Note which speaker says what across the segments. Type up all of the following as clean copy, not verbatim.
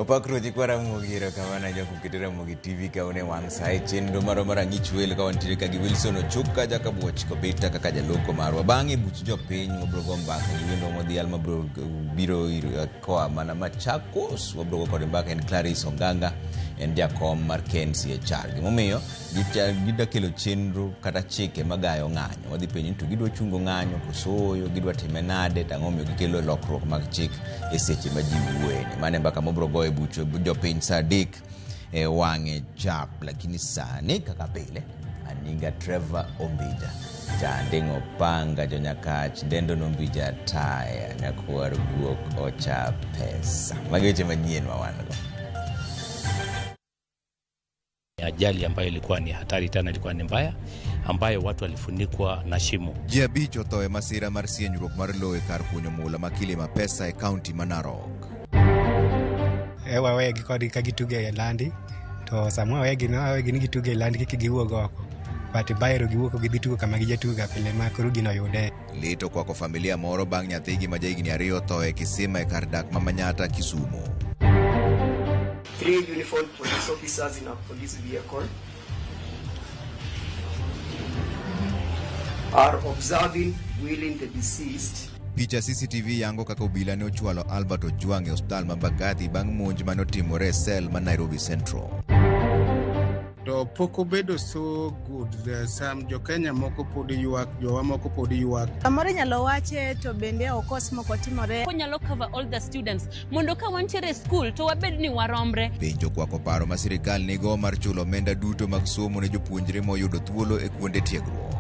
Speaker 1: Opakro jikwara mugira kawana ja kukitera mugi TV ka one wang sai chenro maro marangi chwel ka wantire ka gi Wilson Ochuka ja kabuoch ko beta kaka jaloko marwa bangi buch jo piny obrogo mbaka gi wendo modhial mabro biro koa mana Machakos obrogo kod mbaka en Clarice Onganga en jakom mar KNCHR gimomiyo gida kelo chenro kata chike magayo ng'anyo wadhi penyo to gidwa chungo ng'anyo kosoyo gidwa time nade tang'omiyo gikelo lokruok mag chik e seche ma ji wuoyene mane mbaka mobrogo e bucho jo piny Sadik e wang'e chap lakini sani kaka pile aninga Trevor Ombija jandeng'o panga jo Nyakach dendo nombija taya nyakwar guok ocha pesa mageche manyien mawango.
Speaker 2: Ajali ambayo ilikuwa ni hatari tena, ilikuwa ni mbaya, ambayo watu walifunikwa na shimo.
Speaker 1: Jiabich otho e masira mar sienyruok mar lowo e kar kunyo mula makili mapesa e kaunti ma Narok.
Speaker 3: Wawegi kodi ka gituge e landi to samwa wawegi ni gituge e landi kiki giwuok oko but bayro giwuok gidhitugo kama gijatuga pile ma koro gino yude.
Speaker 1: Lito kwako familia moro bang' nyathigi ma jahigni 2 tho e kisima e kar dak ma Manyata, Kisumu.
Speaker 4: 3 uniformed police officers in a police vehicle are observing wheeling the deceased.
Speaker 1: Picha CCTV yango kaka obila ne ochwalo Albert Ojwang' e hospital ma Mbagathi bang' monj mane otimore e sel ma Nairobi Central.
Speaker 5: To poko bedo so good. Some jo Kenya moko podi yuak, jowa moko podi yuak.
Speaker 6: Amore nyalo wache to bende okos moko timore.
Speaker 7: Nyalo cover all the students. Mondo ka wantiere school to wabed ni waromre.
Speaker 1: Penjo kwako paro ma sirikal nigo mar chulo omenda duto mag somo ne jopuonjre moyudo thuolo e kuonde tiegruok.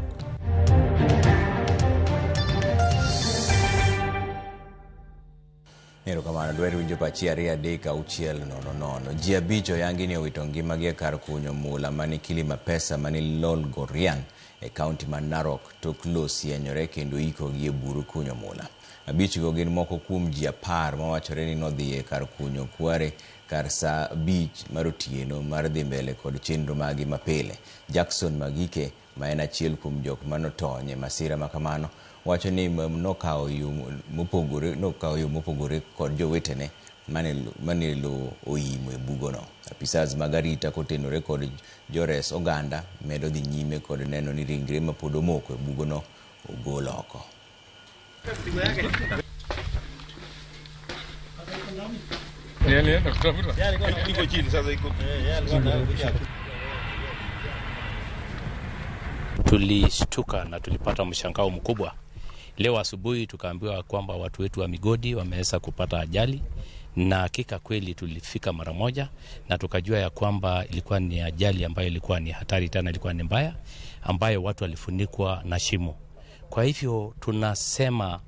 Speaker 1: Nero kamano dwero winjo pachi 2-3-6-0-0. Jiabicho yangi ni owito ngimagi e kar kunyo mula mani kili mapesa mani Lol Goriang e kaunti ma Narok tok lo sienyore kendo iko gi e buru kunyo mula. Abichgo gin moko kuom ji 10 mawachore ni nodhi e kar kunyo kware kar sa beach mar otieno mar dhi mbele kod chenro magi mapile. Jackson Magike ma en achiel kuom jok manotony e masira makamano wacho ni nokawo yo mopogore kod jowetene mane lo oimo e bugono. Apisas magarita kotenore kod jores oganda medo dhi nyime kod neno ni ringre ma pod omoko e bugono ogol oko.
Speaker 2: Tulishtuka na tulipata mshangao mkubwa. Leo asubuhi tukaambiwa kwamba watu wetu wa migodi wameweza kupata ajali, na hakika kweli tulifika mara moja na tukajua ya kwamba ilikuwa ni ajali ambayo ilikuwa ni hatari tena, ilikuwa ni mbaya, ambayo watu walifunikwa na shimo. Kwa hivyo tunasema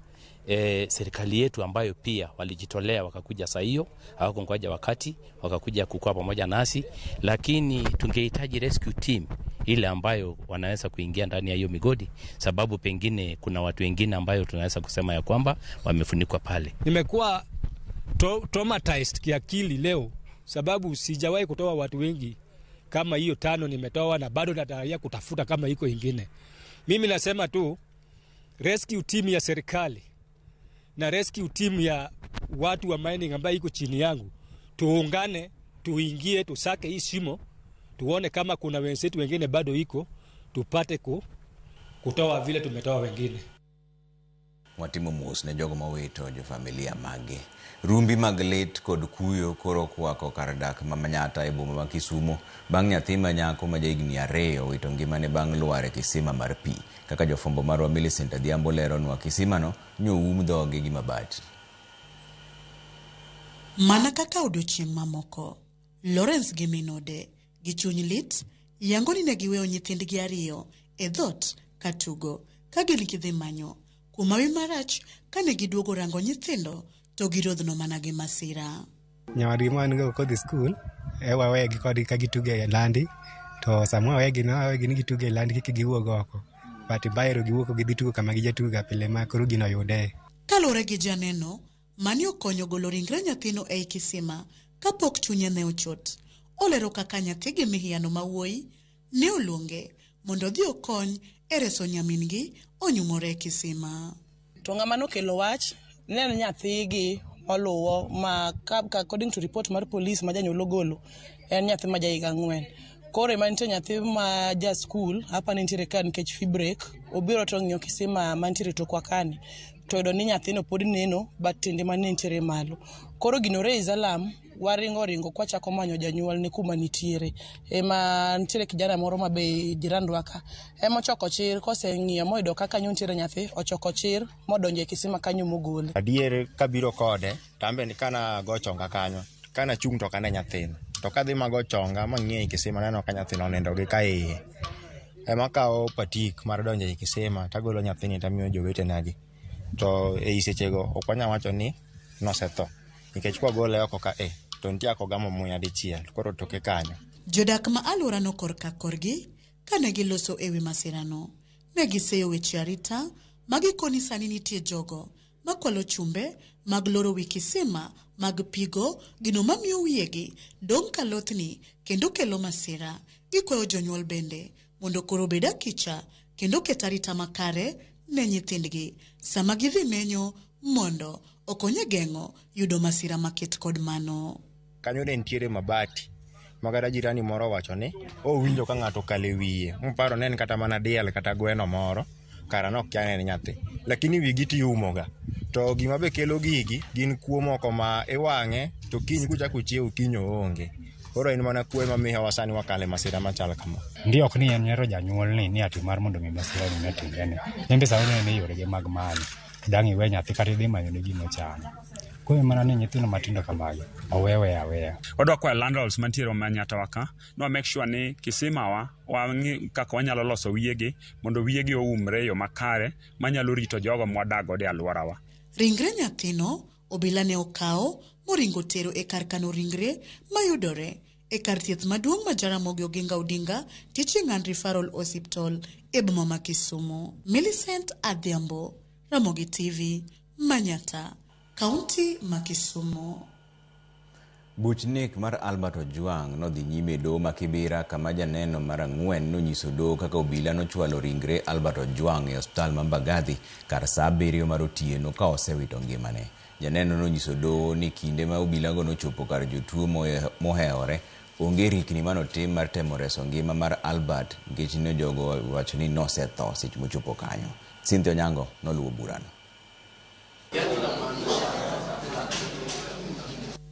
Speaker 2: serikali yetu ambayo pia walijitolea wakakuja saa hiyo, hawakungoja wakati, wakakuja kukua pamoja nasi, lakini tungehitaji rescue team ile ambayo wanaweza kuingia ndani ya hiyo migodi, sababu pengine kuna watu wengine ambayo tunaweza kusema ya kwamba wamefunikwa pale.
Speaker 8: Nimekuwa traumatized kiakili leo, sababu sijawahi kutoa watu wengi kama hiyo 5 nimetoa, na bado natarajia kutafuta kama iko ingine. Mimi nasema tu rescue team ya serikali na rescue team ya watu wa mining ambayo iko chini yangu tuungane, tuingie, tusake hii shimo, tuone kama kuna wenzetu wengine bado iko, tupate kutoa vile tumetoa wengine.
Speaker 1: Watimo mos ne jogo mawito jo familia mage. Rumbi mag lit kod kuyo koro kwako kar dak ma Manyata e boma ma Kisumu bang' nyathi ma nyako ma jahigni 2 owito ngimane bang' lwar e kisima mar pi. Kaka jofwambo marwa Millicent Adhiambo leronwa, kisimano nyoum dhoge gi mabati.
Speaker 9: Mana kaka odiochieng' mamoko, Lawrence gi minode gi chuny lit yango ni ne giweyo nyithindgi 2 e dhot katugo ka gidhi manyo kuma wi marach kane giduogo rango nyithindo to girodhno mana gi masira.
Speaker 3: Nyawadgi man go dhi skul wawegi kodi ka gituge e landi to samwa wawegi ni gituge e landi kiki giwuok oko but bayro giwuok gidhitugo kama gijatuga pile ma koro gino yude.
Speaker 9: Kalore gi janeno mani okonyo golo ringre nyathino e kisima kapok chunye ne ochot, olero kaka nyathigi mihiano mawuoyi ne oluonge mondo dhi okony e reso nyamingi onyumore e kisima.
Speaker 10: To ng'ama nokelo wach neno nyathigi oluwo ma according to report mar police ma janyuol golo en nyathi ma jahiga 4. Koro ema nitie nyathi ma ja school hapa nitiere ka nikech fee break obiro to ng'iyo kisima mantiere to kwa kani to yudo ni nyathino pod neno but tinde man nitiere malo. Koro gino raise alarm waringo kwa chako manyo janyuol ni kuma nitiere. Ema nitiere kijana moro ma be jirandwa ka ema ochoko chir koseng'iyo moyudo kaka nitiere nyathi ochoko chir modonjo e kisima kanyo mogole.
Speaker 11: Adier kabiro kode tambe ni kana go chonga kanyo kana chung to kana nyathino to kadhi mago chonga mang'e kisima neno ka nyathino nindo gi kae ema kawo patik mar donjo e kisima tagolo nyathini tamiyo jowetenagi to e isechego okwanya wacho ni nosetho nikech kwa gole oko ka to nitie akogamo muya dichiel koro toke kanyo.
Speaker 9: Jodak ma alwora no korka korgi kane giloso ewi masirano ne giseyo weche arita magikoni sani nitie jogo makwalo chumbe mag loro wi kisima mag pigo gino mamiyo wiyegi dong' kalothni kendo kelo masira. Gikwayo jonyuol bende mondo koro bed akicha kendo ket arita makare ne nyithindgi sama gidhi menyo mondo okonye geng'o yudo masira maket kod mano.
Speaker 11: Kanyo ne nitiere mabati magara jirani moro wacho ni owinjo ka ng'ato kale wiye mparo nen kata mana diel kata gweno moro kara nok kya ne nyathi lakini wigi tiumoga to gima be kelo gigi gin kuo moko ma iwang'e to kiny kuchako chiew kinyo onge. Koro en mana kuo ma miyo wasani wakale masira machal kama.
Speaker 12: Ndio ok ni en nyero janyuol ni ati mar mondo mi masira ni metingene. Nembe saune ne yore ge mag mali. Dang' iwe nyathi kata idhi manyo ne gino chano. Kuo mana ni nyithindo matindo kamagi owewe aweya.
Speaker 13: Wadwa kwa landlords mantiere Manyata waka no make sure ni kisima wa wangi kaka wanyalo loso wiyegi mondo wiyegi oumre yo makare manyalo rito jogo mwadago de alworawa.
Speaker 9: Ringre nyathino obila ne okawo moringo tero e kar kano ringre mayudore e kar thieth maduong' ma Jaramogi Oginga Odinga Teaching and Referral Hospital e boma ma Kisumu. Millicent Adhiambo, Ramogi TV, Manyata, Kaunti ma Kisumu.
Speaker 1: Buch nek mar Albert Ojwang nodhi nyime doho ma Kibera kama janeno mar 4 nonyiso doho kaka obila nochwalo ringre Albert Ojwang e osiptal ma Mbagathi kar saa 7 mar otieno ka osewito ngimane. Janeno nonyiso doho ni kinde ma obila go nochopo kar jotuo mohewore onge rikni manotim mar temo reso ngima mar Albert nikech ne jogo wacho ni nosetho seche mochopo kanyo. Cynthia Onyango noluwo burano.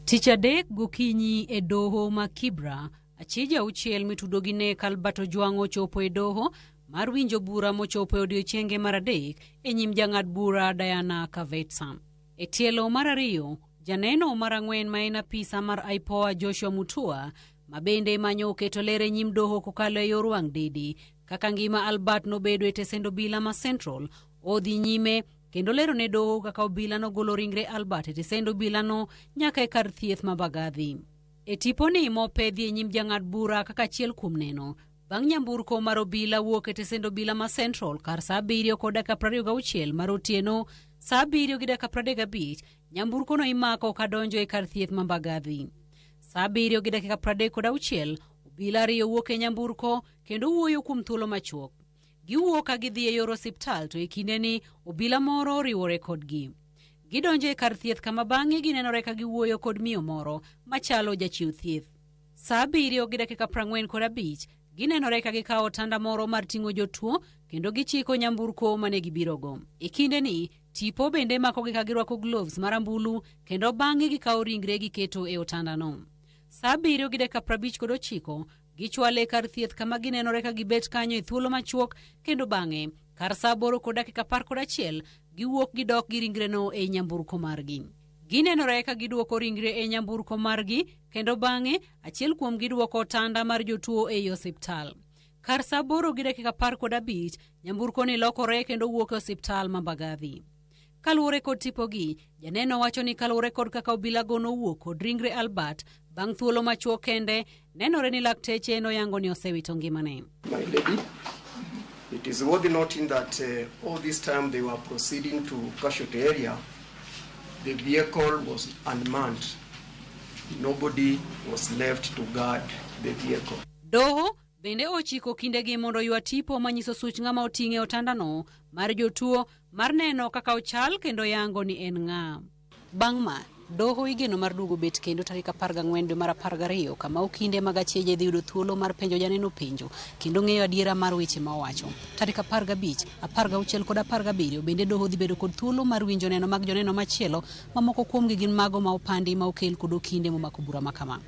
Speaker 14: Tich adek gokinyi e doho ma Kibra, achije auchiel mitudo gi nek Albert Ojwang ochopo e doho mar winjo bura mochopo e odiochienge mar adek e nyim jang'ad bura Diana Kavetsa. E tielo mar ariyo, janeno mar 4 ma en apisa mar IPOA Joshua Mutua ma bende manyo oketo lere nyim doho kokalo e yor wang' didi kaka ngima Albert nobedo e tesend obila ma Central odhi nyime kendo lero ne doho kaka obila no golo ringre Albert e tesend obila no nyaka e kar thieth ma Mbagathi. E tiponi mopedhi e nyim jang'ad bura kaka achiel kuom neno bang' nyamburko mar obila wuok e tesend obila ma Central kar saa 7:26 mar otieno. Saa 7:35 nyamburko no imako kadonjo e kar thieth ma Mbagathi. Saa 7:36 obila ariyo wuok e nyamburko kendo wuoyo kuom thuolo machuok. Giwuok ka gidhi e yor osiptal to e kindeni obila moro riwore kodgi. Gidonjo e kar thieth kama bang'e ginenore ka giwuoyo kod miyo moro machalo jachiw thieth. Saa 7:45 ginenore ka gikawo tanda moro mar ting'o jotuo kendo gichiko nyamburko mane gibirogo. E kindeni tipo bende makogi ka girwako gloves marambulu kendo bang'e gikawo ringre giketo e otandano. Saa 7:59 gichwale kar thieth kama ginenore ka gibet kanyo e thuolo machuok kendo bang'e kar saa 8:11 giwuok gidok gi ringreno e nyamburko margi. Ginenore ka giduoko ringre e nyamburko margi kendo bang'e achiel kuom giduoko tanda mar jotuo e osiptal. Kar saa 8:15 nyamburko ni lokore kendo wuok e osiptal ma Mbagathi. Kaluwore kod tipogi, janeno wacho ni kaluwore kod kaka obila go nowuok kod ringre Albert bang' thuolo machuok kende, nenore ni lakteche noyango ni osewito ngimane.
Speaker 4: My lady, it is worth noting that all this time they were proceeding to casualty area, the vehicle was unmanned. Nobody was left to guard the vehicle.
Speaker 14: Doho bende ochiko kindegi mondo ywa tipo manyiso such ng'ama oting'e otandano mar jotuo mar neno kaka ochal kendo yango ni en ng'a. Bang' ma, Doho igeno mar duogo bet kendo tarik 14 dwe mar 12 kama okinde mag achieje dhi yudo thuolo mar penjo janeno penjo kendo ng'eyo adiera mar weche ma owacho. Tarik 15, 16 kod 17 bende doho dhi bedo kod thuolo mar winjo neno mag joneno machielo mamoko kuomgi gin mago ma opandi ma okel kod okinde momako bura makama.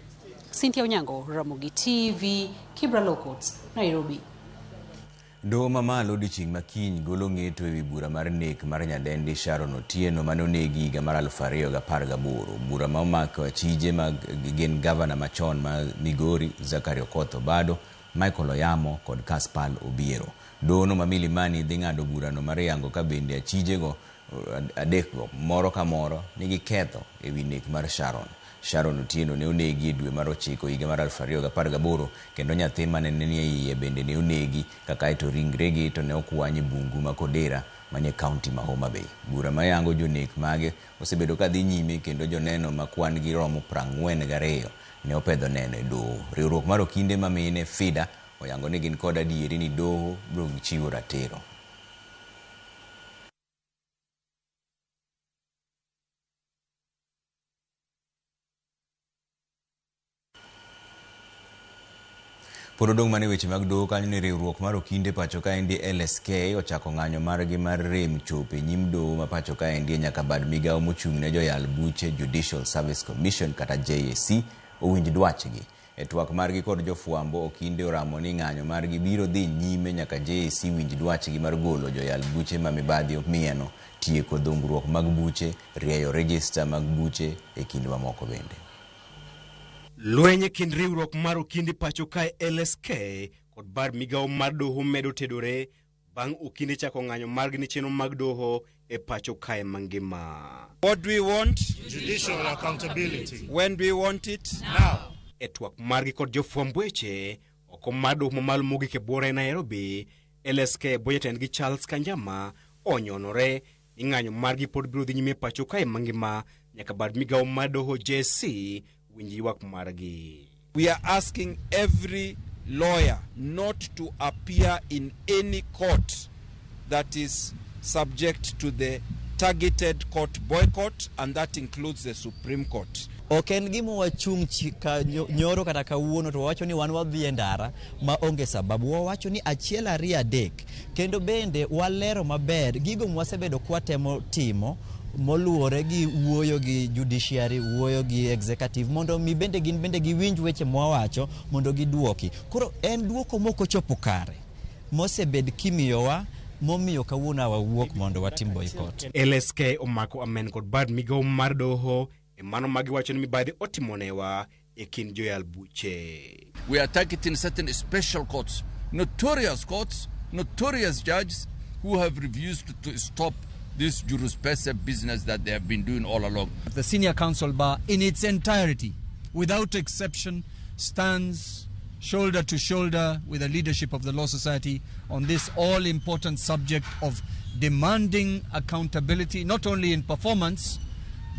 Speaker 14: Cynthia Onyango, Ramogi TV, Kibra Locots, Nairobi.
Speaker 1: Doho mamalo odiochieng' makiny golo ng'eto ewi bura mar nek mar nyadendi Sharon Otieno mane onegi higa mar 2018. Bura ma omako achije mag gin gavana machon ma Migori Zachary Okoth Obado, Michael Oyamo kod Kaspal Obiero. Doho no ma Milimani dhi ng'ado burano mar yango ka bende achijego adekgo moro ka moro nigi ketho ewi nek mar Sharon. Sharon Otieno ne onegi dwe mar 9 higa mar 2018 kendo nyathi mane nie iye bende ne onegi kaka ito ringregi to ne okwany bungu ma Kodera manie kaunti ma Homa Bay. Bura mayango jonek mage osebedo ka dhi nyime kendo joneno ma kwan gi romo 42 ne opedho neno e doho. Riwruok mar okinde ma mine FIDA oyango ni gin kod adieri ni doho biro chiwo ratiro. Porodong mane weche mag doho kanyo ni riwruok mar okinde pacho ka endi LSK ochako ng'anyo margi mar rem chope nyim doho ma pacho ka endi nyaka bad migawo mochung' ne joyal buche Judicial Service Commission kata JSC owinj dwachgi. E twak margi kod jofuambo okinde oramo ni ng'anyo margi biro dhi nyime nyaka JSC winj dwachgi mar golo joyal buche ma mibadhi mieno tieko dhungruok mag buche, rieyo register mag buche e kind mamoko bende.
Speaker 15: Lwenye kind riwruok mar okinde pacho kae LSK kod bar migawo mar doho medo tedore bang' okinde chako ng'anyo margi ni chenro mag doho e pacho kae mangima.
Speaker 16: What do we want?
Speaker 17: Judicial accountability.
Speaker 16: When do we want it?
Speaker 17: Now.
Speaker 15: E twak margi kod jofuambo weche oko mar doho mamalo mogik e buora e Nairobi, LSK boyeten gi Charles Kanjama onyonore ni ng'anyo margi pod biro dhi nyime pacho kae mangima nyaka bar migawo mar doho JSC winji ywak margi.
Speaker 16: We are asking every lawyer not to appear in any court that is subject to the targeted court boycott, and that includes the Supreme Court.
Speaker 18: Oken gimo wachung' nyoro kata kawuono to wacho ni wan wadhi e ndara ma onge sababu. Wawacho ni achiel ariyo adek kendo bende walero maber gigo mwasebedo kwatemo timo moluore gi wuoyo gi judiciary, wuoyo gi executive mondo mi bende gin bende giwinj weche mwawacho mondo giduoki. Koro en duoko moko chopo kare mosebed kimiyowa momiyo kawuono wawuok mondo watim boycott.
Speaker 15: LSK omako amen kod bad migawo mar doho e mano magiwacho ni mibadhi otimonewa e kind joyal buche.
Speaker 19: We are targeting certain special courts, notorious judges who have refused to stop this jurisprudence business that they have been doing all along.
Speaker 20: The Senior Council Bar in its entirety, without exception, stands shoulder to shoulder with the leadership of the Law Society on this all-important subject of demanding accountability, not only in performance,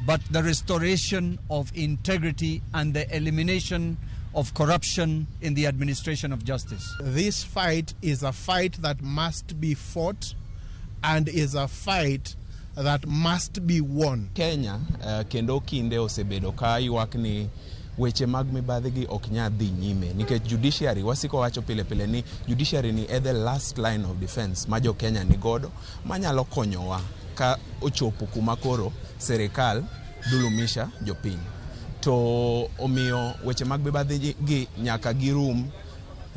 Speaker 20: but the restoration of integrity and the elimination of corruption in the administration of justice.
Speaker 21: This fight is a fight that must be fought and is a fight that must be won.
Speaker 22: Kenya kendo kinde osebedo ka ywak ni weche mag mibadhi gi ok nya dhi nyime nikech judiciary wasiko wacho pile pile ni judiciary ni the last line of defense ma jo Kenya ni godo manyalo konyowa ka ochopo kuma koro serikal dulumisha jopiny. To omiyo weche mag mibadhi gi nyaka girum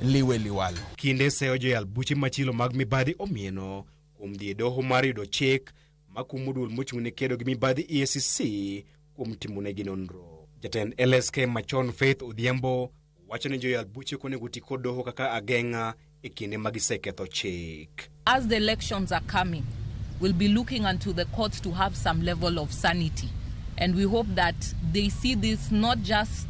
Speaker 22: liwe liwalo.
Speaker 15: Kinde seyo joyal buche machilo mag mibadhi omieno kuom dhi doho mar yudo chik makumo duol mochung' ne kedo gi mibadhi EACC kuom timonegi nonro. Jatend LSK machon Faith Odhiambo wacho ni joyal buche konego ti kod doho kaka ageng'a e kinde magiseketho chik.
Speaker 23: As the elections are coming, we'll be looking unto the courts to have some level of sanity. And we hope that they see this not just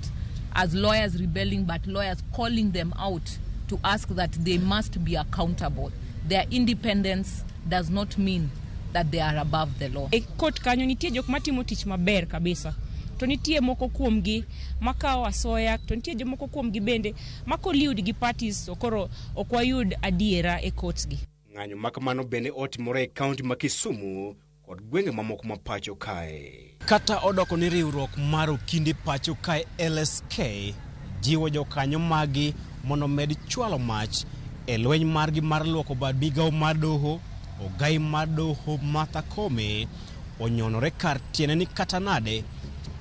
Speaker 23: as lawyers rebelling, but lawyers calling them out to ask that they must be accountable. Their independence does not mean that they are above the law.
Speaker 24: E court kanyo nitie jok matimo tich maber kabisa. To nitie moko kuomgi makawo asoya, to nitie jomoko kuomgi bende makoliud gi parties okoro okwayud adiera e courts gi.
Speaker 15: Ng'anyo makamano bende otimore e kaunti ma Kisumu kod gwenge mamoko ma pacho kae.
Speaker 2: Kata odoko ni riwruok mar Okinde pacho kae LSK jiwo jokanyo magi mondo med chwalo mach e lweny margi mar luoko bad migawo mar doho. Ogai mar doho Martha Koome onyonore kar tiene ni kata nade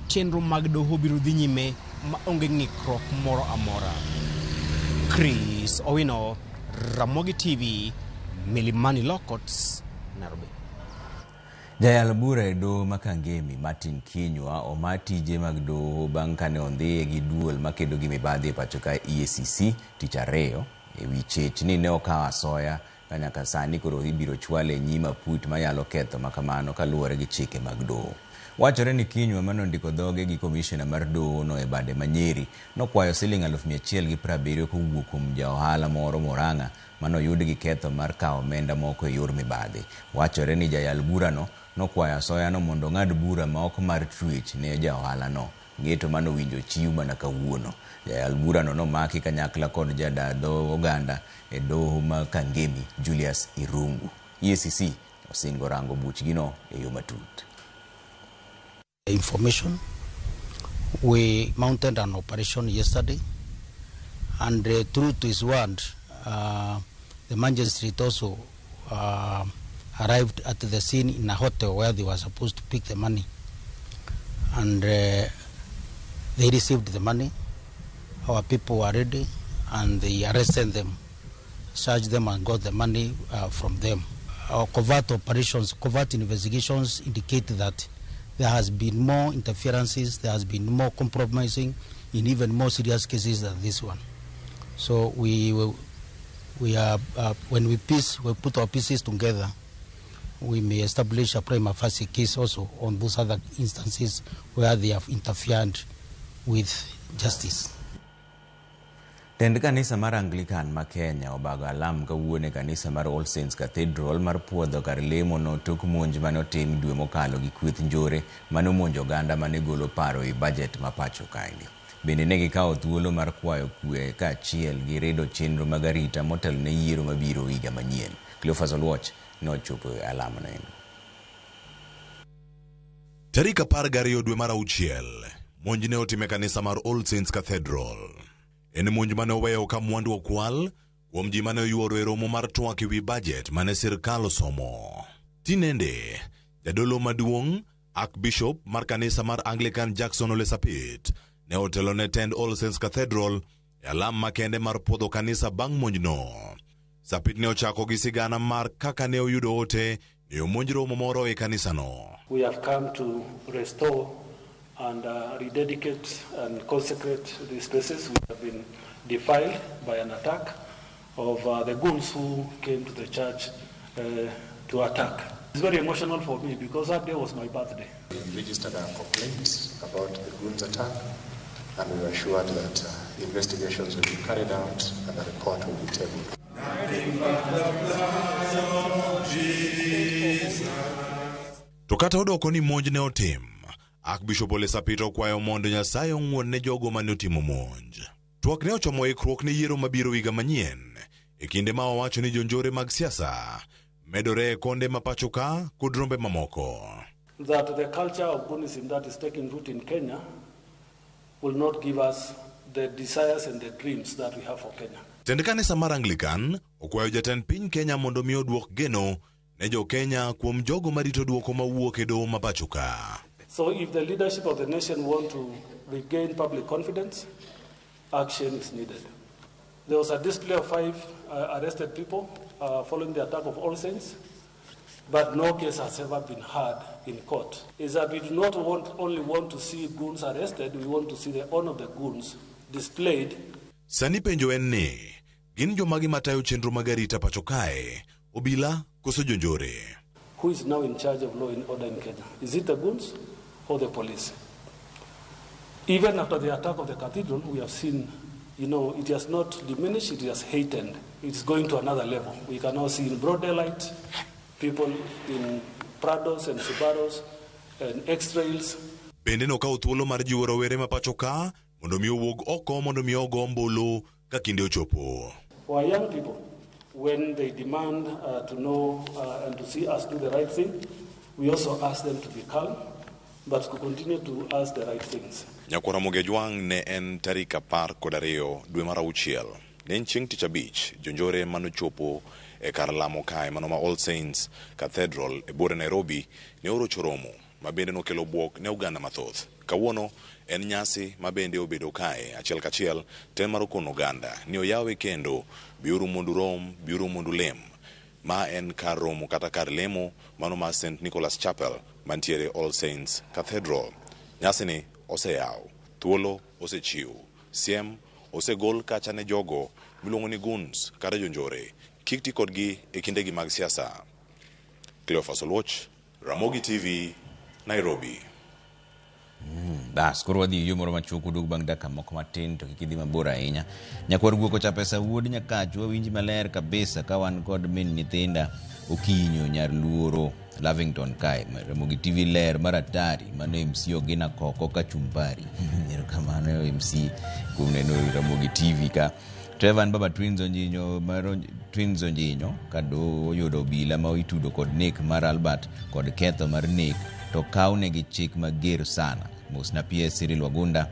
Speaker 2: chenro mag doho biro dhi nyime ma onge ng'ikruok moro amora. Chris Owino, Ramogi TV, Milimani Lokots, Nairobi.
Speaker 1: Jayal bura e doho ma Kangemi Martin Kinyua oma tije mag doho bang' kane ondhiye gi duol makedo gi mibadhi e pacho ka EACC tich ariyo e wi chech ni ne okawo asoya ka nyaka sani koro ibiro chwale e nyim aput mayalo ketho makamano kaluwore gi chike mag doho. Wachore ni Kinyua manondiko dhoge gi komishona mar doho no e bade Manyeri nokwayo siling 170 kowuok kuom ja ohala moro Murang'a manoyud gi ketho mar kawo omenda moko e yor mibadhi. Wachore ni jayal bura no nokwayo asoya no mondo ng'ad bura ma ok mar twech ne ja ohala no. Ng'eto manowinjo chiw mana kawuono. Jayal bura no nomaki kanyakla kod jadadho oganda e doho ma Kangemi Julius Irungu. EACC osingo rango buchgi no e yo matut.
Speaker 5: Information. We mounted an operation yesterday, and true to his word, the magistrate also arrived at the scene in a hotel where they were supposed to pick the money, and they received the money. Our people were ready, and they arrested them, charged them, and got the money from them. Our covert operations, covert investigations indicate that there has been more interferences, there has been more compromising in even more serious cases than this one. So we are when we put our pieces together, we may establish a prima facie case also on those other instances where they have interfered with justice.
Speaker 1: Tend kanisa mar Anglican ma Kenya obago alam kawuone kanisa mar All Saints Cathedral mar puodho kar lemo no tok monj mane otim dwe mokalo gi kweth njore mane omonjo oganda mane golo paro e budget ma pacho kaeni. Bende ne gikawo thuolo mar kwayo kwe kaachiel gi redo chenro mag arita motelo ne yiero mabiro higa manyien. Cleophas Oluoch nochopo e alama no.
Speaker 6: Tarik 12 dwe mar auchiel, monj ne otime kanisa mar All Saints Cathedral. En monj mane oweyo ka mwandu okwal kuom ji mane oyuoro e romo mar twak ewi budget mane sirkal osomo. Tinende, jadolo maduong' Archbishop mar kanisa mar Anglican Jackson Ole Sapit ne otelo ne tend All Saints Cathedral e alam makende mar puodho kanisa bang' monj no. Sapit ne ochako gi sigana mar kaka ne oyudo ote ne omonj romo moro e kanisa no.
Speaker 7: We have come to restore and rededicate and consecrate these spaces which have been defiled by an attack of the goons who came to the church to attack. It's very emotional for me because that day was my birthday.
Speaker 25: We registered a complaint about the goons attack, and we were assured that investigations will be carried out and a report will be tabled.
Speaker 6: To kata odoko ni monj ne otim, Archbishop Ole Sapit okwayo mondo Nyasaye ong'won ne jogo mane otimo monj. Twak ne ochomo ikruok ne yiero mabiro higa manyien, e kinde ma owacho ni jonjore mag siasa medore e konde ma pacho ka kod rombe mamoko.
Speaker 7: That the culture of goonism that is taking root in Kenya will not give us the desires and the dreams that we have for Kenya.
Speaker 6: Tend kanisa mar Anglican okwayo jatend piny Kenya mondo mi oduok geno ne jo Kenya kuom jogo marito duoko mawuok e doho ma pacho ka.
Speaker 7: So if the leadership of the nation want to regain public confidence, action is needed. There was a display of 5 arrested people following the attack of All Saints, but no case has ever been heard in court. Is that we do not only want to see goons arrested, we want to see the honor of the goons displayed.
Speaker 6: Sani penjo en ni, gin jomagi matayo chenro mag arita pacho kae, obila koso jonjore.
Speaker 7: Who is now in charge of law and order in Kenya? Is it the goons or the police? Even after the attack of the cathedral, we have seen, it has not diminished, it has heightened. It's going to another level. We can now see in broad daylight, people in Prados and Subarus and X-Trails.
Speaker 6: Bende nokawo thuolo mar jiwo rowere ma pacho ka mondo mi owuog oko mondo mi ogo ombulu ka kinde ochopo.
Speaker 7: For our young people, when they demand to know and to see us do the right thing, We also ask them to be calm, but to continue to ask the right things.
Speaker 6: Nyakwaramogi Ojwang ne en tarik 12 dwe mar auchiel. Ne en chieng' tich abich, jonjore manochopo e kar lamo kae mano ma All Saints Cathedral e bore Nairobi ne orocho romo ma bende nokelo buok ne oganda mathoth. Kawuono en nyasi ma bende obedo kae achiel kachiel tem mar kono oganda ni oyawe kendo biuru mondo rom, biuru mondo lem. Ma en kar romo kata kar lemo mano ma St. Nicholas Chapel mantiere All Saints Cathedral. Nyasi ni oseyaw, thuolo osechiw, siem osegol kacha ne jogo miluongo ni guns kata jonjore. Kik ti kodgi e kindegi mag siasa. Cleophas Oluoch, Ramogi TV, Nairobi.
Speaker 1: Das koro wadhi yo moro machuok dug bang' dakika moko matin to kik idhi mabor ahinya. Nyakwar guoko cha pesa wuod nyakachu winji maler kabisa ka wan kod min nyithinda Okinyo nyar luoro Lavington kae. Ramogi TV ler maratari mano MC Ogina Koko kachumbari. Nyero kamano MC kuom neno Ramogi TV ka. Trevan Baba Twins Onjinyo kado yudo bila ma itudo kod nek mar Albert kod ketho mar nek to kaune gi chik mager sana. Mosna PS Cyril Wagunda,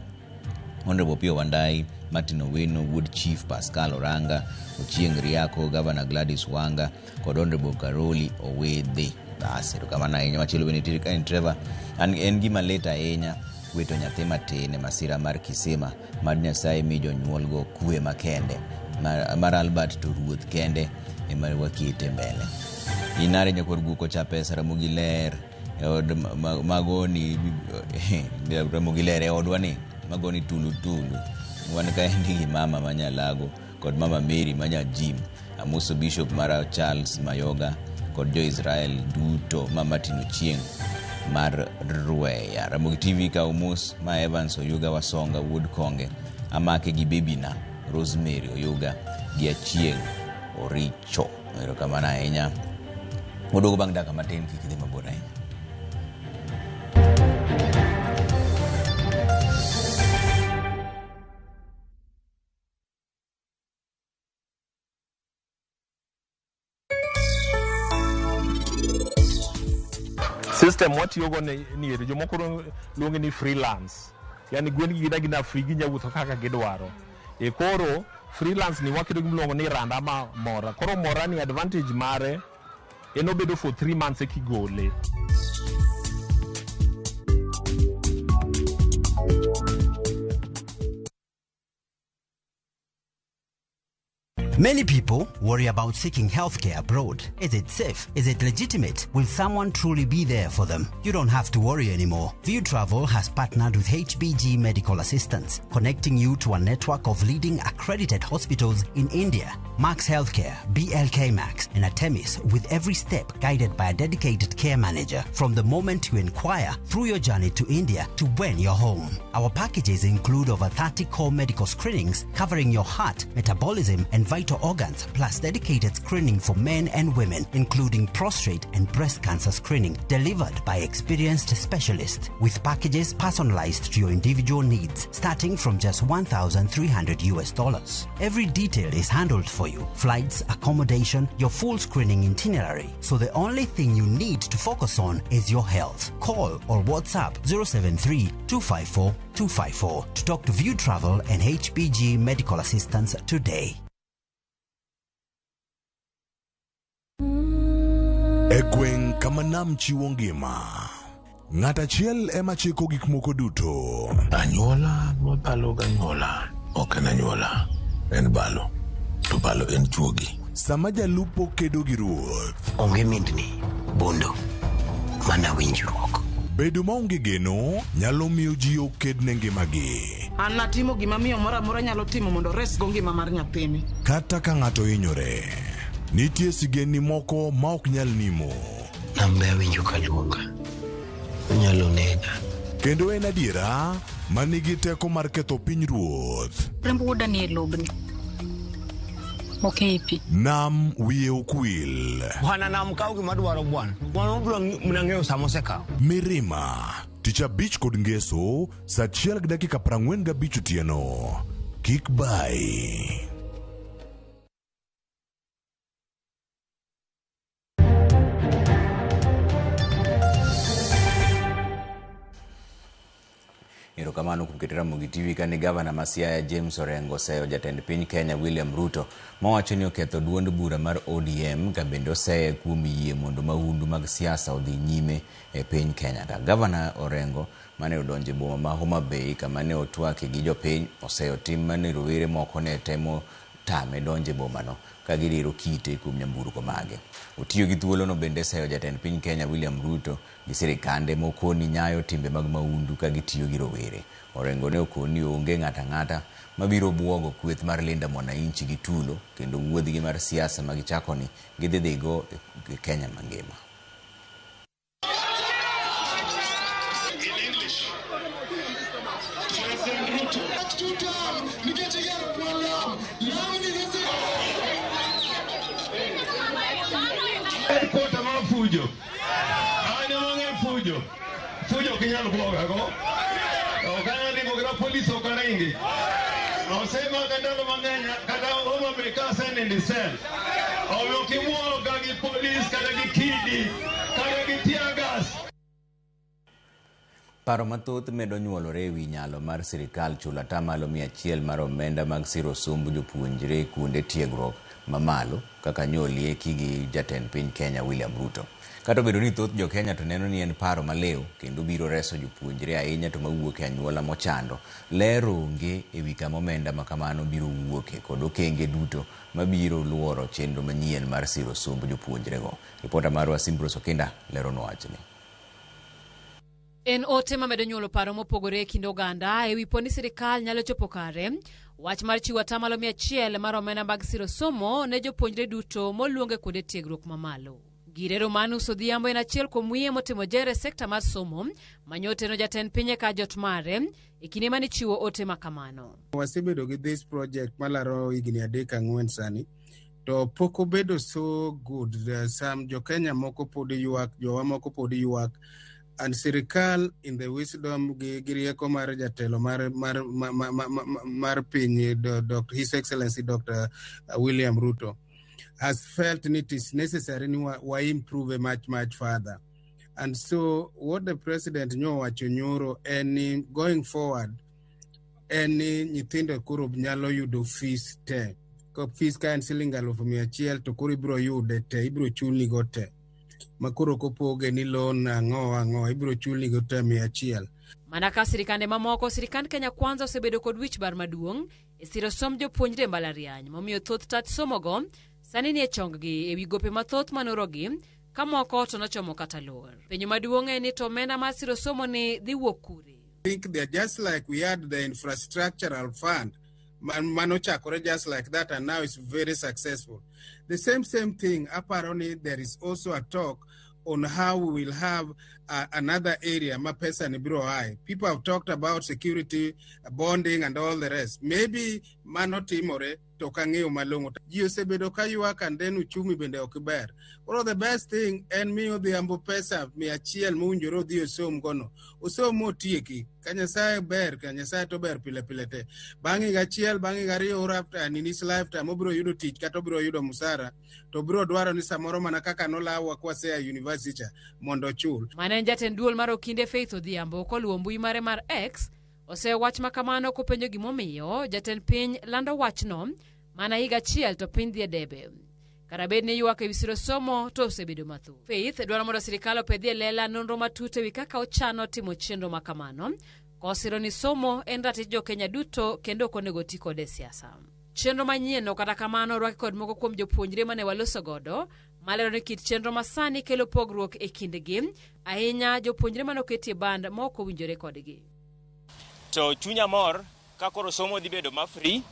Speaker 1: Honorable Pio Wandai, Martin Owino, Wood Chief Pascal Oranga, Ochieng Riako, Governor Gladys Wanga, kod Honorable Karoli Owedhe. Dasero kamana enya machilo benitiri ka Trevor en gima leta enya weto nyathi matene masira mar kisima mar Nyasaye mi jonyuolgo kwe makende mar Albert to ruoth kende ema wakete mbele. Inare nyakwar guoko cha pesa Ramogi ler magoni Ramogi ler e odwani magoni tulu wan ka ndi mama Manyalago kod mama Mary Manya Jim Amuso Bishop Mara Charles Mayoga kod Jo Israel duto mama Tino Chieng mar Rueya. Ramogi TV ka umus ma Evans Oyuga Wasonga Wood Konge amake gi bebina Rosemary Oyuga gi Achieng Oricho. Ero kamana ahinya. Odogo bang' dakika matin kik idhi mabor ahinya.
Speaker 3: System what you gonna need jomoko luonge ni freelance, yani gwen gi na free gi nyawuotho kaka gidwaro. E koro freelance ni wakedo gimluongo ni randa ma mora. Koro mora ni advantage mare en obedo for 3 months e kigole.
Speaker 8: Many people worry about seeking healthcare abroad. Is it safe? Is it legitimate? Will someone truly be there for them? You don't have to worry anymore. View Travel has partnered with HBG Medical Assistance, connecting you to a network of leading accredited hospitals in India. Max Healthcare, BLK Max, and Artemis, with every step guided by a dedicated care manager from the moment you inquire through your journey to India to when you're home. Our packages include over 30 core medical screenings covering your heart, metabolism, and vital organs, plus dedicated screening for men and women, including prostate and breast cancer screening, delivered by experienced specialists, with packages personalized to your individual needs, starting from just $1,300. Every detail is handled for you: flights, accommodation, your full screening itinerary. So the only thing you need to focus on is your health. Call or WhatsApp 073-254-254 to talk to View Travel and HBG Medical Assistance today.
Speaker 6: Egweng kama nam chiwo ngima. Ng'at achiel ema chiko gik moko duto.
Speaker 10: Anyuola mabalo ganyuola. Ok en anyuola. En balo. To balo en chuogi.
Speaker 6: Sama jalupo kedo gi ruoth.
Speaker 10: Onge mindni. Bondo. Mana winjruok.
Speaker 6: Bedo maonge geno nyalo miyo ji okedne ngimagi.
Speaker 11: An natimo gima miyo moro amora nyalo timo mondo res go ngima mar nyathini.
Speaker 6: Kata ka ng'ato hinyore, nitie sigeni moko ma ok nyal nimo.
Speaker 10: Nambe winjo kaluonga. Nyalo nega.
Speaker 6: Kendo en adiera manigi teko mar ketho piny ruoth.
Speaker 12: Rembo wuoda ni e lobni. Okay, pi.
Speaker 6: Nam wiye ukwil.
Speaker 10: Bwana nam kau gima dwaro bwana. Bwana obro mnang'eyo samose kao.
Speaker 6: Mirima. Tich abich kod ngeso, saa 1:45 otieno. Kik bai.
Speaker 1: erokamano kuom keto Ramogi TV kane gavana ma Siaya James Orengo oseyo jatend piny Kenya William Ruto mowacho ni oketho duond bura mar ODM ka bende oseye kuom yie mondo mahundu mag siasa odhi nyime e piny Kenya. Gavana Orengo mane odonje boma ma Homa Bay kama ne otwake gi jopiny oseyo tim mane rowere moko ne temo tame donje boma no ka gidiro kite kuom nyamburko mage. Otiyo gi thuolo no bende seyo jatend piny Kenya William Ruto gi sirikande mokoni nyayo timbe mag mahundu ka gitiyo gi rowere. Orengo ne okoni onge ng'ata mabiro buogo kweth mar Linda Mwananchi gi tulo kendo wuodhgi mar siasa magichako ni gidhigo e Kenya mangima.
Speaker 4: Kota ma fujo. Ana mange fujo. Fujo kinyalo bloga go. Okana ni mogra police okaringi. Osema kadalo mangenya kada Homa Bay ka send in the cell. Oyo kimuolo ka gi police kada gi kidi kada gi tear gas.
Speaker 1: Paro mathoth medo nyuolore ewi nyalo mar sirikal chulo atamalo 100 mar omenda mag siro somb jopuonjre kuonde tiegruok mamalo kaka nyolie kigi jatend piny Kenya William Ruto. Kata obedo ni thoth jo Kenya to neno ni en paro maleo kendo biro reso jopuonjre ahinya to mawuok e anyuola mochando, lero onge ewi kama omenda makamano biro wuoke kod okenge duto mabiro luoro chenro manyien mar siro somb jopuonjre go. Ripota marwa Simbros Okinda lero no wachni.
Speaker 9: En ote mamedo nyuolo paro mopogore e kind oganda ewi poni sirikal nyalo chopo kare wach mar chiwo atamalo 100 mar omenda mag siro somo ne jopuonjre duto moluonge kuonde tiegruok mamalo. Girero Manus Odhiambo en achiel kuom wiye motimo jere sekta mar somo manyote no jatend pinye ka jot mare e kinde mane chiwo ote makamano.
Speaker 12: Wasebedo gi this project malaro higni 3-4 sani to pok obedo so good. Some jo Kenya moko pod ywak, jowa moko pod ywak. And sirikal in the wisdom girieko mar jatelo mar piny His Excellency Dr. William Ruto has felt it is necessary to improve much further. And so what the president nyowacho nyoro any going forward any nyithindo koro nyalo yudo fees te. Ko fees ka en siling 100 to koro ibro yude te, ibro chuli go te. Makuro kopoge ni loan ang'o ibro chuli go te 100.
Speaker 9: Mana ka sirikande mamoko, sirikand Kenya Kwanza osebedo kod wich bar maduong' e siro som jopuonjre mbalariany momiyo thoth tat somogo sani ni e chonggi ewi gope mathoth manorogi ka moko to nochomo kata lor. Penyo maduong' en ni to omenda mar siro somo ni dhi wuok kure.
Speaker 12: I think they're just like we had the infrastructural fund mano chakore just like that and now it's very successful. The same thing apparently there is also a talk on how we will have another area mapesa ni biro high. People have talked about security, bonding and all the rest. Maybe mano timore to kang'eyo malong'o. Ji osebedo ka ywak and then uchumi bende ok ber. One of the best thing en miyo Odhiambo pesa 100 mowinjore odhi osom gono. Osom motieki. Ka Nyasaye ber, ka Nyasaye to ber pile te. Bang'e gachiel, bang'e gariyo after in his lifetime obiro yudo tich kata obiro yudo musara to biro dwaro ni samoro mana kaka nolawa kwa sea university mondo chul.
Speaker 9: Mana jatend duol mar Okinde Faith Odhiambo koluwo mbui mare mar X osewach makamano kopenjo gimomiyo jatend piny lando wachno mana higa achiel to piny dhi debe. Karabed ne ywak ewi siro somo to osebedo mathoth. Faith dwaro mondo sirikal opedhi lela nonro matut ewi kaka ochano timo chenro makamano kosiro ni somo en ratich jo Kenya duto kendo ok onego ti kode siasa. Chenro manyien kata kamano rwaki kod moko kuom jopuonjre mane waloso godo malero ni kit chenro masani kelo pogruok e kindgi ahinya jopuonjre mane oketie band ma ok owinjore kodgi.
Speaker 13: To chunya mor ka koro somo dhi bedo ma free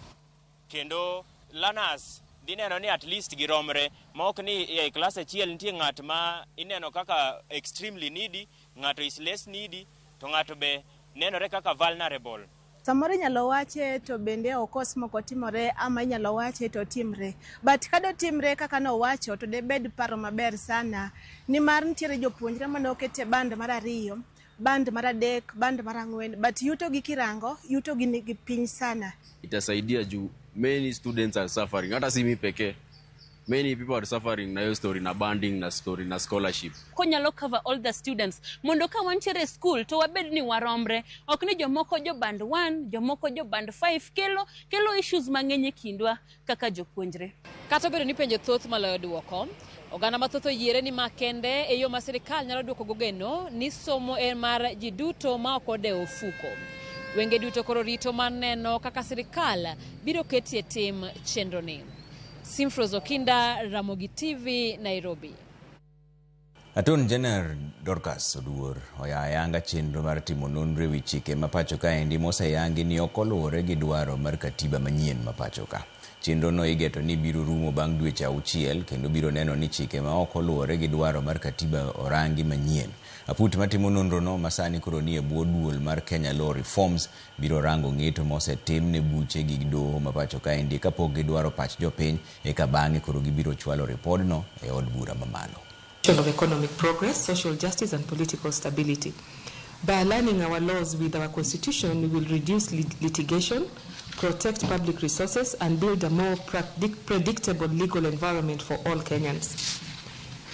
Speaker 13: kendo learners dhi neno ni at least giromre ma ok ni e class achiel nitie ng'at ma ineno kaka extremely needy, ng'ato is less needy to ng'ato be nenore kaka vulnerable.
Speaker 14: Samoro inyalo wache to bende okos moko timore ama inyalo wache to timre. But kado timre kaka no wacho to debed paro maber sana. Ni mar nitiere jopuonjre mane okete band mar 2, band mar 3, band mar 4 but yuto gi kirango, yuto gi nigi piny sana.
Speaker 26: Itasaidia juu many students are suffering. Hata si mimi pekee.
Speaker 16: many people are suffering na hiyo story na banding na story na scholarship.
Speaker 17: Konyalo cover all the students. Mondo ka wantiere school to wabed ni waromre. Ok ni jomoko jo band 1, jomoko jo band 5 kelo issues mang'eny kindwa kaka jopuonjre.
Speaker 9: Kata bedo ni penjo thoth maloyo duoko, oganda mathoth oyiere ni makende e yo ma sirikal nyalo duoko gogeno ni somo en mar ji duto ma ok odewo ofuko. Wenge duto koro rito mar neno kaka sirikal biro ketie tim chenroni. Simfrozo Kinda, Ramogi TV, Nairobi.
Speaker 1: Attorney General Dorcas Oduor oyayanga chenro mar timo nonro wi chike ma pacho ka endi moseyangi ni ok oluwore gi dwaro mar katiba manyien ma pacho ka. Chenro no igeto ni biro rumo bang' dweche 6 kendo biro neno ni chike ma ok oluwore gi dwaro mar katiba orangi manyien. Aput matimo nonro no masani koro ni e bwo duol mar Kenya Law Reforms biro rango ng'eto mosetim ne buche gi doho ma pacho ka endi kapok gidwaro pach jopiny eka bang'e koro gibiro chwalo ripodno e od bura mamalo.
Speaker 18: Of economic progress, social justice and political stability. By aligning our laws with our constitution, we will reduce litigation, protect public resources and build a more predictable legal environment for all Kenyans.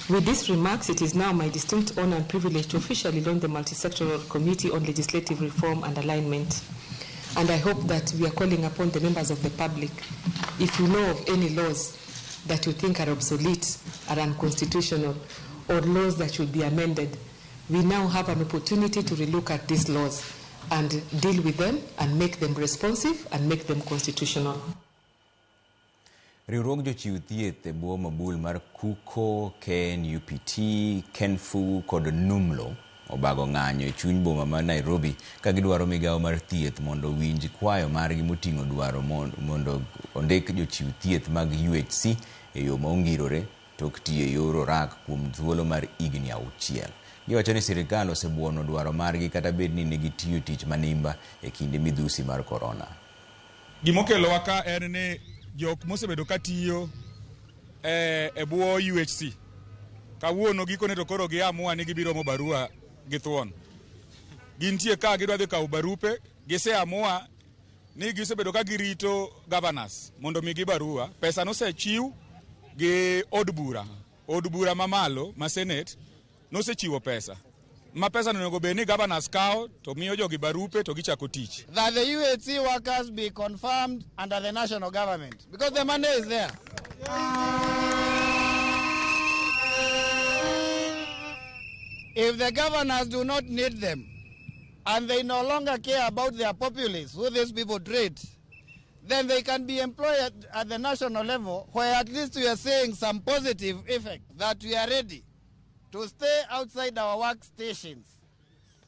Speaker 18: With these remarks, it is now my distinct honor and privilege to officially launch the Multisectoral Committee on Legislative Reform and Alignment. And I hope that we are calling upon the members of the public, if you know of any laws that you think are obsolete, are unconstitutional, or laws that should be amended, we now have an opportunity to relook at these laws and deal with them and make them responsive and make them constitutional.
Speaker 1: Riwruog jochiw thieth e bwo mabul mar Kuko, KNUPT, Kenfu kod Numlo obago ng'anyo e chuny boma ma Nairobi ka gidwaro migawo mar thieth mondo winj kwayo margi moting'o dwaro mondo ondik jochiw thieth mag UHC e yo maongirore tok tiyo e yor orak kuom thuolo mar higni 6. Giwacho ni sirikal osebuono dwaro margi kata bed ni negitiyo tich manimba e kinde midhusi mar korona.
Speaker 19: Gimokelo waka en ni jok mosebedo katiyo e bwo UHC kawuono gikone to koro giamua ni gibiro mo barua githuon. Gintie ka gidwa dhi kawo barupe, giseamua ni gisebedo ka girito governors mondo migi barua. Pesa nosechiw gi od bura mamalo ma Senate nosechiwo pesa. Ma pesa nonego bed ni governors kawo to miyo jogi barupe to gichako tich.
Speaker 20: That the UHC workers be confirmed under the national government because the money is there. If the governors do not need them and they no longer care about their populace, who these people treat, then they can be employed at the national level where at least we are seeing some positive effect, that we are ready to stay outside our workstations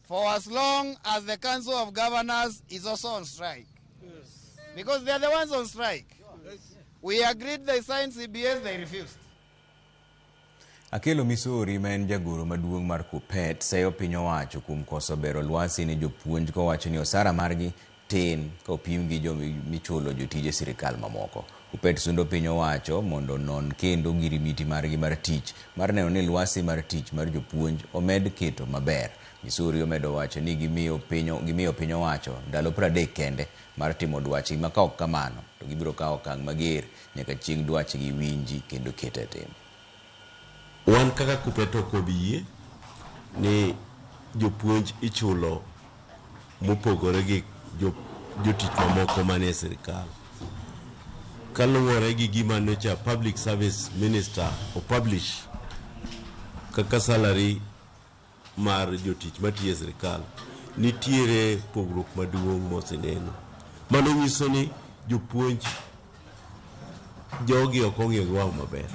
Speaker 20: for as long as the Council of Governors is also on strike. Yes. Because they are the ones on strike. Yes. We agreed, they signed CBS, they refused.
Speaker 1: Akelo Misori ma en jagoro maduong' mar Kuppet sayo piny owacho kuom koso bero lwasi ne jopuonj kowacho ni osara margi tin ka opim gi jo michulo jotije sirikal mamoko. Kuppet sundo piny owacho mondo non kendo girimiti margi mar tich mar neno ni lwasi mar tich mar jopuonj omed keto maber. Misori omedo wacho ni gimiyo piny owacho ndalo 30 kende mar timo dwachi ma ka ok kamano to gibiro kawo okang' mager nyaka chieng' dwachi gi winji kendo kete tim.
Speaker 26: Wan kaka Kuppet ok obiyie ni jopuonj ichulo mopogore gi jotich mamoko manie sirikal. Kaluwore gi gima nocha Public Service Minister opublish kaka salary mar jotich matiyo e sirikal, nitiere pogruok maduong' moseneno. Mano nyiso ni jopuonj jogi ok ong'eyo gwawo maber.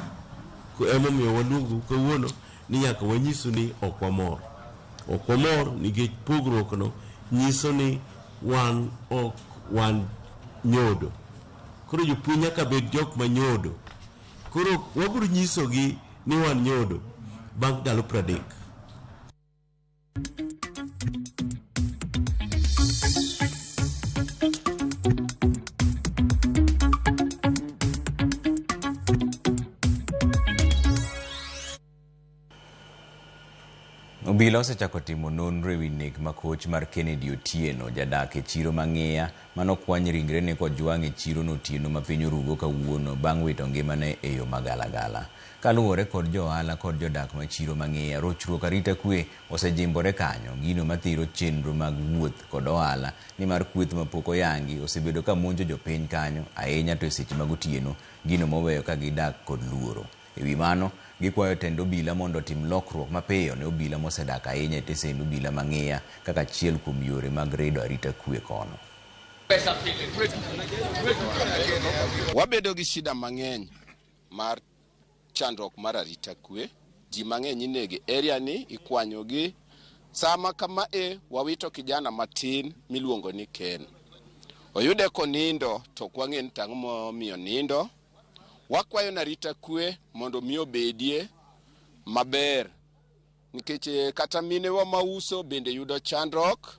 Speaker 26: Emomiyo waluongo kawuono ni nyaka wanyiso ni ok wamor. Ok wamor nikech pogruok no nyiso ni wan nyodo. Koro jopuonj nyaka bed jok manyodo. Koro wabiro nyisogi ni wan nyodo bang' ndalo 30.
Speaker 1: Obila osechako timo nonro ewi nek ma koch mar Kennedy Otieno jadak e chiro mang'eya manokwany ringrene kod jwang' e chiro notieno ma piny orugo kawuono bang' wito ngimane e yo magalagala. Kaluwore kod johala kod jodak ma chiro mang'eya, rochruok arita kwe osejimbore kanyo, gino mathiro chenro mag wuoth kod ohala nimar kweth mapok oyangi osebedo ka monjo jopiny kanyo ahinya to e seche mag otieno, gino moweyo ka gidak kod luoro. Ewi mano, gikwayo tend obila mondo tim lokruok mapiyo ne obila mosedak ahinya e tesend obila mang'eya kaka achiel kuom yore mag redo arita kwe kono.
Speaker 2: Wabedo gi shida mang'eny mar chandruok mar arita kwe. Ji mang'eny inege area ni ikwanyogi. Sama kama wawito kijana matin miluongo ni Ken. Oyude konindo to kwang'e ni tang' momiyo nindo. Wakwayo na arita kwe mondo miyo bedie maber. Nikech kata minewa mauso bende yudo chandruok.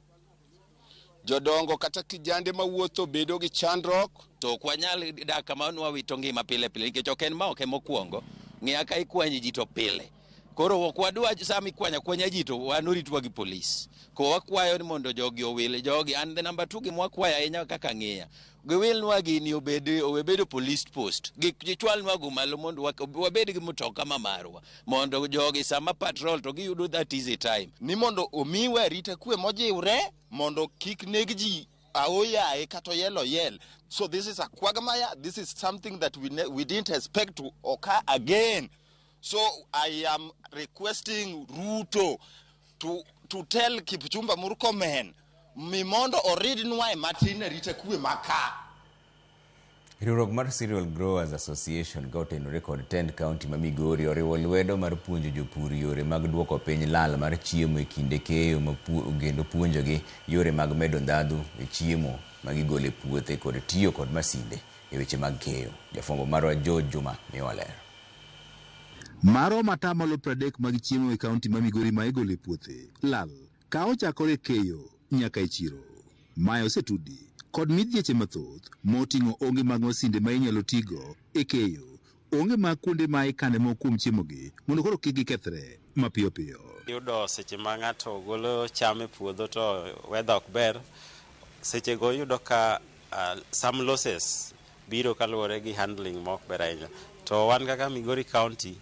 Speaker 2: Jodongo kata kijande mawuotho bedo gi chandruok.
Speaker 15: To kwanyal dak kama wawito ngima pile pile nikech ok en ma ok mokwongo. Ng'iya ka ikwanyo ji to pile. Koro ok wadwa sama kwanya ji to wan oritwa gi polis. Ko wakwayo ni mondo jogi owil jogi. And the number 2 gima wakwayo ahinya kaka ng'iya. Giwilnwa gini obedo police post. Gichwalnwa go malo mondo wabed gi mtoka mamarwa. Mondo jogi sama patrol to giyudo that is a time.
Speaker 2: Ni mondo omiwa arita kwe mojiwre mondo kik neg ji aoyaye kato yelo yel. So this is a quagmire. This is something that we didn't expect to occur again. So I am requesting Ruto to tell Kipchumba Murkomen mimondo oridnwa matin arita kwe maka.
Speaker 1: Riwruok mar Cereal Growers Association gotenore kod Tend County ma Migori oriwo lwedo mar puonjo jopur yore mag duoko piny lal mar chiemo e kinde keyo kendo puonjogi yore mag medo ndhadhu e chiemo ma gigolo e puothe kod tiyo kod masinde e weche mag keyo. Jafwambo marwa George Juma miyowa ler.
Speaker 21: Maro matamalo 30 mag chiemo e kaunti ma Migori ma igolo e puothe lal ka ochakore keyo nyaka e chiro. Mae osetudi kod midhieche mathoth moting'o onge mag masinde ma inyalo tigo e keyo, onge mag kuonde ma ikane mo kuom chiemogi mondo koro kik gikethre mapiyo piyo.
Speaker 22: Yudo seche ma ng'ato golo cham e puodho to weather ok ber, seche go yudo ka some losses biro kaluwore gi handling ma ok ber ahinya. To wan kaka Migori County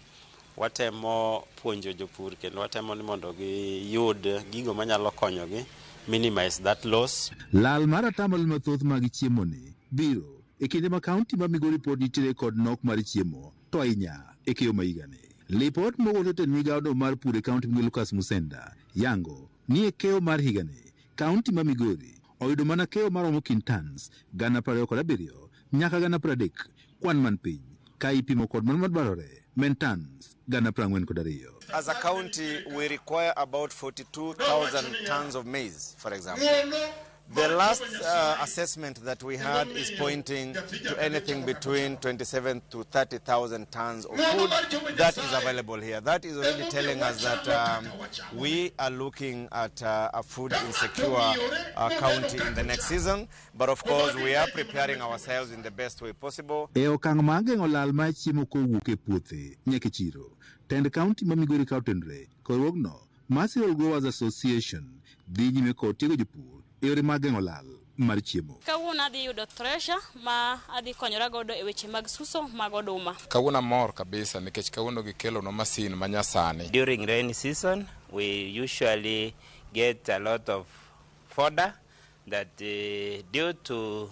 Speaker 22: watemo puonjo jopur kendo watemo ni mondo giyud gigo manyalo konyogi minimize that loss.
Speaker 21: Lal mar atamalo mathoth mag chiemo ni biro e kinde ma kaunti ma Migori pod nitiere kod nok mar chiemo to ahinya e keyo ma higani. Lipot mogol jatend migawono mar pur e kaunti ma Lucas Musenda yango ni e keyo mar higani kaunti ma Migori oyudo mana keyo maromo kintans 27,000 nyaka 30,000 kwan man piny ka ipimo kod man madwarore mentans 42,000.
Speaker 23: As a county, we require about 42,000 tons of maize, for example. The last assessment that we had is pointing to anything between 27 to 30,000 tons of food that is available here. That is already telling us that we are looking at a food insecure county in the next season. But of course, we are preparing ourselves in the best way possible.
Speaker 21: E okang' ma geng'o lal ma chiemo kowuok e puothe nyaka chiro, Tend County ma Migori kautenre korwogno mar Cereal Growers Association dhi nyime kod tiego jopur e yore mag geng'o lal mar chiemo.
Speaker 17: Kawuono adhi yudo thresher ma adhi konyora godo e weche mag suso mag oduma.
Speaker 24: Kawuono mor kabisa nikech kawuono gikelo no masin manyasani.
Speaker 22: During rainy season, we usually get a lot of fodder that due to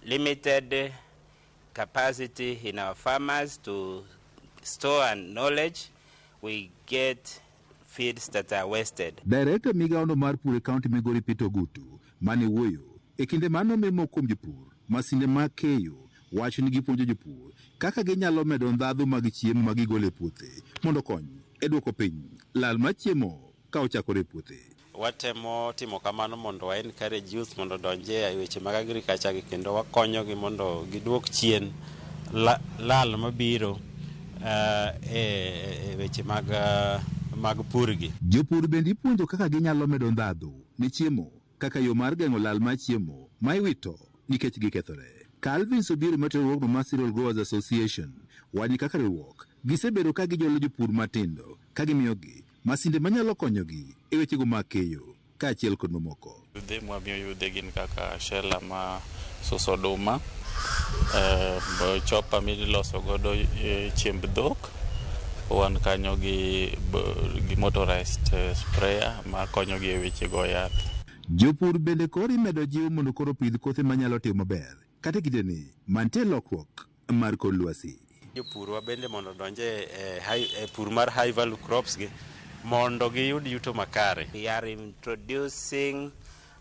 Speaker 22: limited capacity in our farmers to store and knowledge, we get feeds that are wasted.
Speaker 21: Director migawono mar pur e kaunti Migori Peter Gutu mane wuoyo e kinde mano memo kuom jopur masinde mag keyo wacho ni gipuonjo jopur kaka ginyalo medo ndhadhu mag chiemo ma gigolo e puothe mondo kony e duoko piny lal mar chiemo ka ochakore e puothe.
Speaker 22: Watemo timo kamano mondo wa encourage youth mondo donje e weche mag agriculture kendo wakonyogi mondo giduok chien lal mabiro e weche mag purgi.
Speaker 21: Jopur bende ipuonjo kaka ginyalo medo ndhadhu ne chiemo kaka yo mar geng'o lal mar chiemo ma iwito nikech gikethore. Calvin Sobiro matero riwruogno mar Cereal Growers Association wani kaka riwruok gisebedo ka gijolo jopur matindo ka gimiyogi masinde manyalo konyogi e wechego mag keyo kaachiel kod mamoko.
Speaker 3: Yudhe mwamiyo yudhe gin kaka shela ma sosoduma, chopa miloso godo chiemb dhok, wan kanyo gi motorized sprayer ma konyogi e weche go yath.
Speaker 21: Jopur bende koro imedo jiwo mondo koro pidh kothe manyalo timo maber kata kiteni mantie lokruok mar kor lwasi.
Speaker 22: Jopurwa bende mondo donje e pur mar high value crops gi mondo giyud yuto makare.
Speaker 5: We are introducing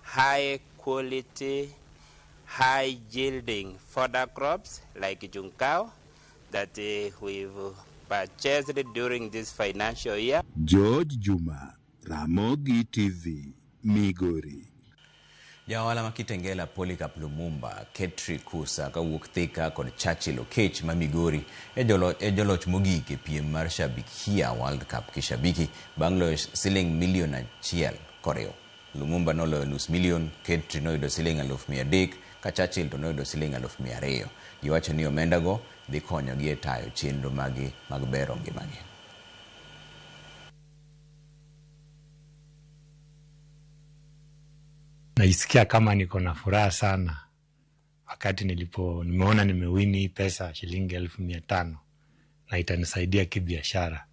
Speaker 5: high quality, high yielding fodder crops like junkao that we've purchased during this financial year.
Speaker 21: George Juma, Ramogi TV, Migori.
Speaker 1: Jawala makitengela Polycarp Lumumba, Ketri Kusa, kawuok Thika kod Churchill Okech ma Migori e joloch mogik e piem mar Shabikia World Cup kishabiki bang' loyo siling milion 1 koreo. Lumumba noloyo nus milion, Ketri noyudo siling 300,000 ka Churchill to noyudo siling 200,000. Giwacho ni omendago dhi konyogi e tayo chenro mag bero ngimagi.
Speaker 7: Naisikia kama niko na furaha sana wakati nimeona nimewini hii pesa shilingi 1,500 na itanisaidia kibiashara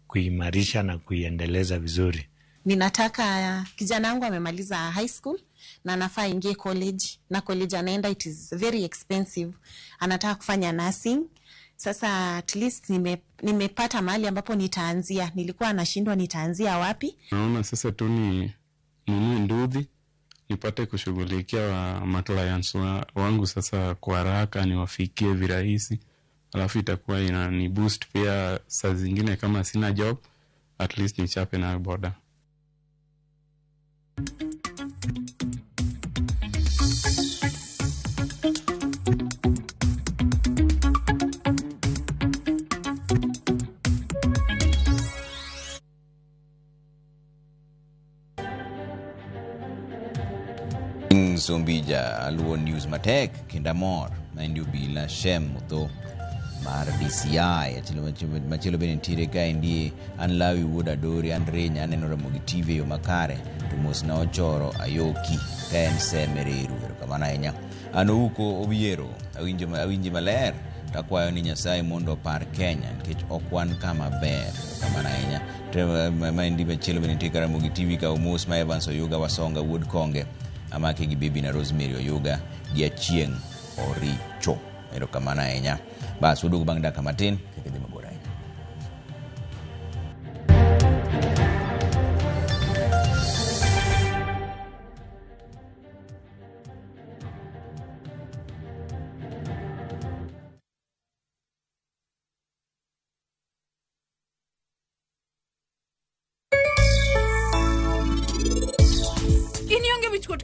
Speaker 7: kuimarisha na kuiendeleza vizuri.
Speaker 8: Ninataka kijana wangu amemaliza high school na anafaa ingie college, na college anaenda it is very expensive. Anataka kufanya nursing. Sasa at least nimepata mahali ambapo nitaanzia. Nilikuwa nashindwa nitaanzia wapi.
Speaker 11: Naona sasa tu ni nunue nduthi nipate kushughulikia clients wangu sasa kwa haraka, niwafikie virahisi, alafu itakuwa ni boost pia saa zingine kama sina job at least nichape na boda.
Speaker 1: Zombija Aluo News Matek Kindamor Mandu Bila Shem Muto Mar DCI Machilo Benentire ka ndi Anlawi Woda Dori Andrenya Anenora Mogitive yo makare Tumos na ochoro Ayoki Kense Mereru Kamana enya Ano uko Obiero Awinji maler Takwayo ni Nyasaye mondo par Kenya Nkech okwan kama ber Kamana enya Maendi Machilo Benentire ka Mogitive ka Umos Ma Evans Oyuga Wasonga Wood Konge Amake gi Bibi na Rosemary Oyuga gi Achieng Oricho. Erokamano ahinya. Bas waduogo bang' dakika matin kik idhi mabor ahinya.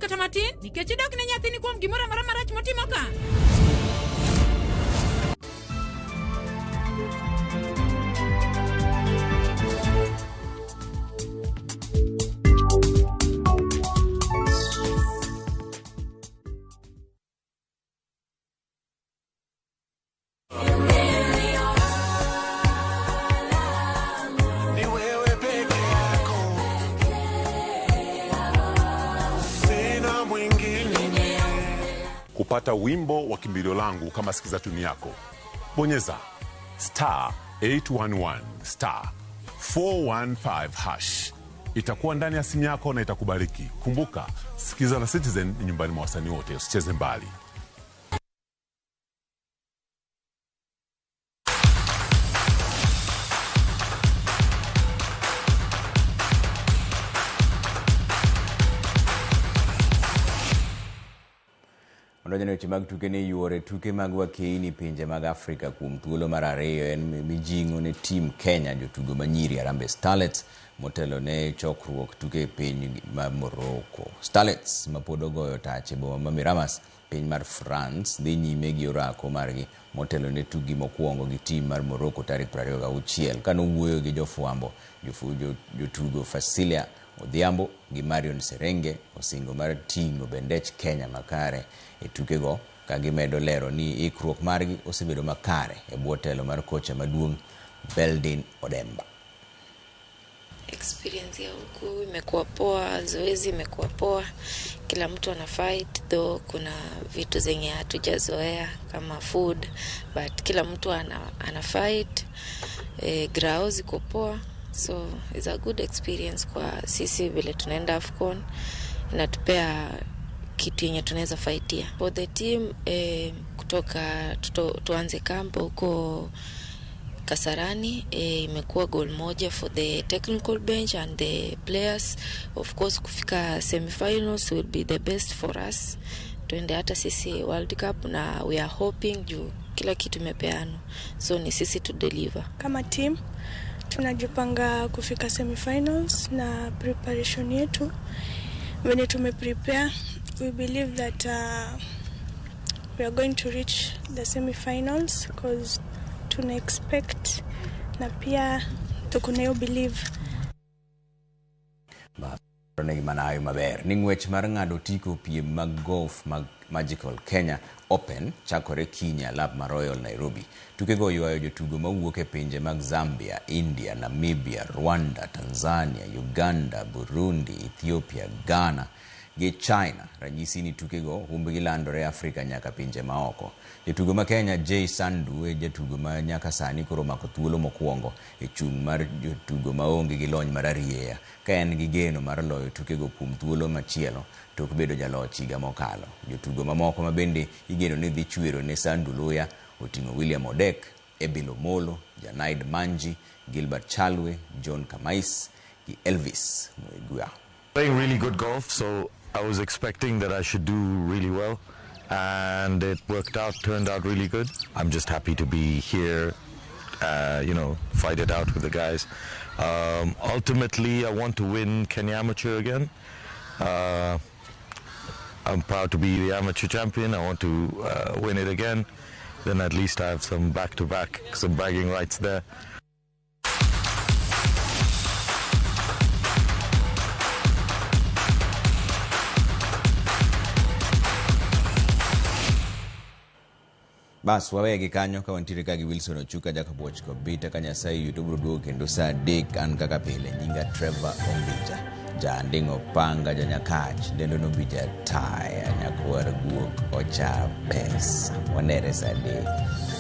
Speaker 9: Kata matin nikech dok ne nyathini kuom gimoro amora marach motimo ka.
Speaker 25: Kupata wimbo wa kimbilio langu kama sikiza tuni yako, bonyeza *811 *415#. Itakuwa ndani ya simu yako na itakubariki. Kumbuka, sikiza na Citizen nyumbani mwa wasanii wote, usicheze mbali.
Speaker 1: Ondoja weche mag tuke ne yuore tuke mag wakeini pinje mag Afrika kuom thuolo mar ariyo en mijing'o ne tim Kenya jotugo manyiri Harambee Starlets motelo ne chokruok tuke piny ma Morocco. Starlets ma pod ogoyo tach e boma ma Miramas piny mar France dhi nyime gi orako margi motelo ne tugi mokwongo gi tim mar Morocco tarik 26 kano wuoyo gi jofwambo jotugo Fasilia Odhiambo gi Marion Serenge osingo mar ting'o bendech Kenya makare e tukego ka gimedo lero ni ikruok margi osebedo makare e bwo telo mar kocha maduong' Beldin Odemba.
Speaker 4: Experience ya huku imekuwa poa, zoezi imekuwa poa. Kila mtu ana fight, though kuna vitu zenye hatujazoea kama food, but kila mtu ana fight. Grao ziko poa, so it's a good experience kwa sisi vile tunaenda AFCON. Inatupea kitu yenye tunaweza fightia. For the team, kutoka tuanze kampo huko Kasarani, imekuwa goal moja for the technical bench and the players. Of course, kufika semifinals will be the best for us. Tuende hata sisi World Cup, na we are hoping juu kila kitu imepeano. So ni sisi to deliver.
Speaker 6: Kama team, tunajipanga kufika semifinals na preparation yetu. When tumeprepare, we believe that we are going to reach the semifinals because tuna expect na pia tukunayo believe.
Speaker 1: Ronegi manayo maber. Ningwech mar ng'ado tiko piem mag golf mag Magical Kenya Open chakore kinya lab ma Royal Nairobi. Tukego yuayo jotugo mawuok e pinje mag Zambia, India, Namibia, Rwanda, Tanzania, Uganda, Burundi, Ethiopia, Ghana gi China. Ranyisi ni tukego humbgi landore Afrika nyaka pinje maoko. Jotugo ma Kenya Jay Sandu e jotugo ma nyaka sani koro mako thuolo mokwongo e chung' mar jotugo maonge gi lony mar arieya, ka en gi geno mar loyo tukego kuom thuolo machielo tok bedo jaloch higa mokalo. Jotugo mamoko ma bende igeno ni dhi chwero ne Sandu luya oting'o William Odek, Ebilo Molo, Janaid Manji, Gilbert Chalwe, John Kamais gi Elvis Mwegua.
Speaker 10: Playing really good golf, so I was expecting that I should do really well, and it turned out really good. I'm just happy to be here, fight it out with the guys. Ultimately, I want to win Kenya Amateur again. I'm proud to be the amateur champion. I want to win it again. Then at least I have some back-to-back, some bragging rights there.
Speaker 1: Bas wawegi kanyo ka wantiere ka gi Wilson Ochuka Jakabuoch ko bita ka Nyasaye yuto bro duogo kendo saa 3 an kaka pile. Nyinga Trevor Ombija, Jandingo Panga, Janyakach, Dendo Nobija Taya, Nyakwar Guok, Ocha Pesa. Wanere saa 3.